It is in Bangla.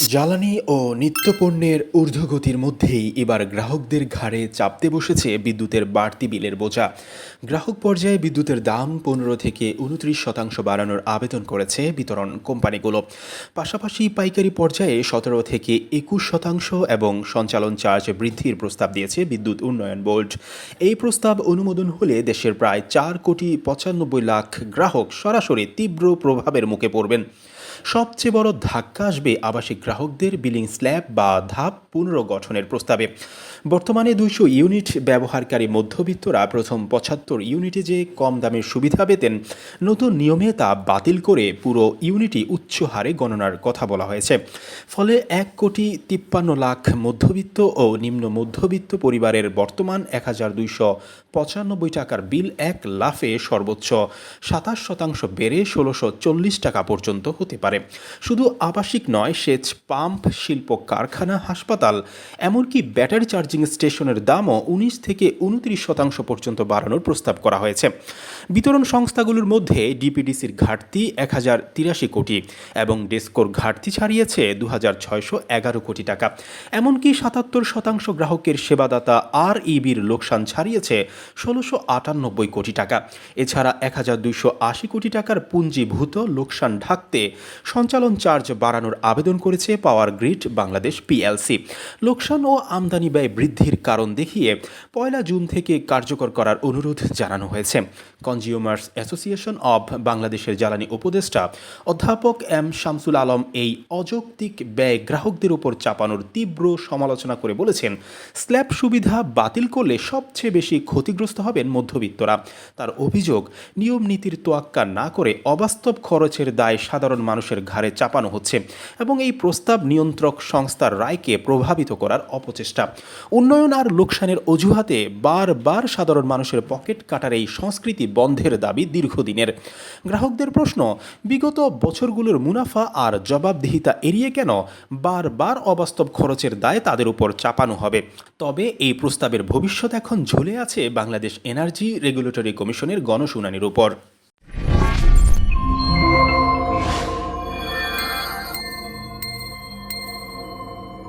জ্বালানি ও নিত্যপণ্যের ঊর্ধ্বগতির মধ্যেই এবার গ্রাহকদের ঘাড়ে চাপতে বসেছে বিদ্যুতের বাড়তি বিলের বোঝা। গ্রাহক পর্যায়ে বিদ্যুতের দাম 15 থেকে 29% বাড়ানোর আবেদন করেছে বিতরণ কোম্পানিগুলো। পাশাপাশি পাইকারি পর্যায়ে 17 থেকে 21% এবং সঞ্চালন চার্জ বৃদ্ধির প্রস্তাব দিয়েছে বিদ্যুৎ উন্নয়ন বোর্ড। এই প্রস্তাব অনুমোদন হলে দেশের প্রায় 4,95,00,000 গ্রাহক সরাসরি তীব্র প্রভাবের মুখে পড়বেন। সবচেয়ে বড় ধাক্কা আসবে আবাসিক গ্রাহকদের বিলিং স্ল্যাব বা ধাপ পুনর্গঠনের প্রস্তাবে। বর্তমানে 200 ইউনিট ব্যবহারকারী মধ্যবিত্তরা প্রথম 75 ইউনিটে যে কম দামের সুবিধা পেতেন, নতুন নিয়মে তা বাতিল করে পুরো ইউনিটই উচ্চ হারে গণনার কথা বলা হয়েছে। ফলে 1,53,00,000 মধ্যবিত্ত ও নিম্ন মধ্যবিত্ত পরিবারের বর্তমান 1,295 টাকার বিল এক লাফে সর্বোচ্চ 27% বেড়ে 1,640 টাকা পর্যন্ত হতে পারে। শুধু আবাসিক নয়, সেচ পাম্প, শিল্প কারখানা, হাসপাতাল, এমনকি ব্যাটারি চার্জিং স্টেশনের দামও 19 থেকে 29% পর্যন্ত বাড়ানোর প্রস্তাব করা হয়েছে। বিতরণ সংস্থাগুলোর মধ্যে ডিপিডিসির ঘাটতি 1,083 কোটি এবং ডেসকোর ঘাটতি ছাড়িয়েছে 2,611 কোটি টাকা। এমনকি 77% গ্রাহকের সেবাদাতা আর ইবির লোকসান ছাড়িয়েছে 1,698 কোটি টাকা। এছাড়া 1,280 কোটি টাকার পুঞ্জীভূত লোকসান ঢাকতে সঞ্চালন চার্জ বাড়ানোর আবেদন করেছে পাওয়ার গ্রিড বাংলাদেশ পিএলসি। লোকসান ও আমদানি ব্যয় বৃদ্ধির কারণ দেখিয়ে 1 জুন থেকে কার্যকর করার অনুরোধ জানানো হয়েছে। কনজিউমার্স অ্যাসোসিয়েশন অব বাংলাদেশের জ্বালানি উপদেষ্টা অধ্যাপক এম শামসুল আলম এই অযৌক্তিক ব্যয় গ্রাহকদের উপর চাপানোর তীব্র সমালোচনা করে বলেছেন, স্ল্যাব সুবিধা বাতিল করলে সবচেয়ে বেশি ক্ষতিগ্রস্ত হবেন মধ্যবিত্তরা। তার অভিযোগ, নিয়ম নীতির তোয়াক্কা না করে অবাস্তব খরচের দায় সাধারণ মানুষের ঘাড়ে চাপানো হচ্ছে এবং এই প্রস্তাব নিয়ন্ত্রক সংস্থার রায়কে প্রভাবিত করার অপচেষ্টা। উন্নয়ন আর লোকসানের অজুহাতে বারবার সাধারণ মানুষের পকেট কাটার এই সংস্কৃতি বন্ধের দাবি দীর্ঘদিনের। গ্রাহকদের প্রশ্ন, বিগত বছরগুলোর মুনাফা আর জবাবদিহিতা এড়িয়ে কেন বারবার অবাস্তব খরচের দায় তাদের উপর চাপানো হবে? তবে এই প্রস্তাবের ভবিষ্যৎ এখন ঝুলে আছে বাংলাদেশ এনার্জি রেগুলেটরি কমিশনের গণশুনানির উপর।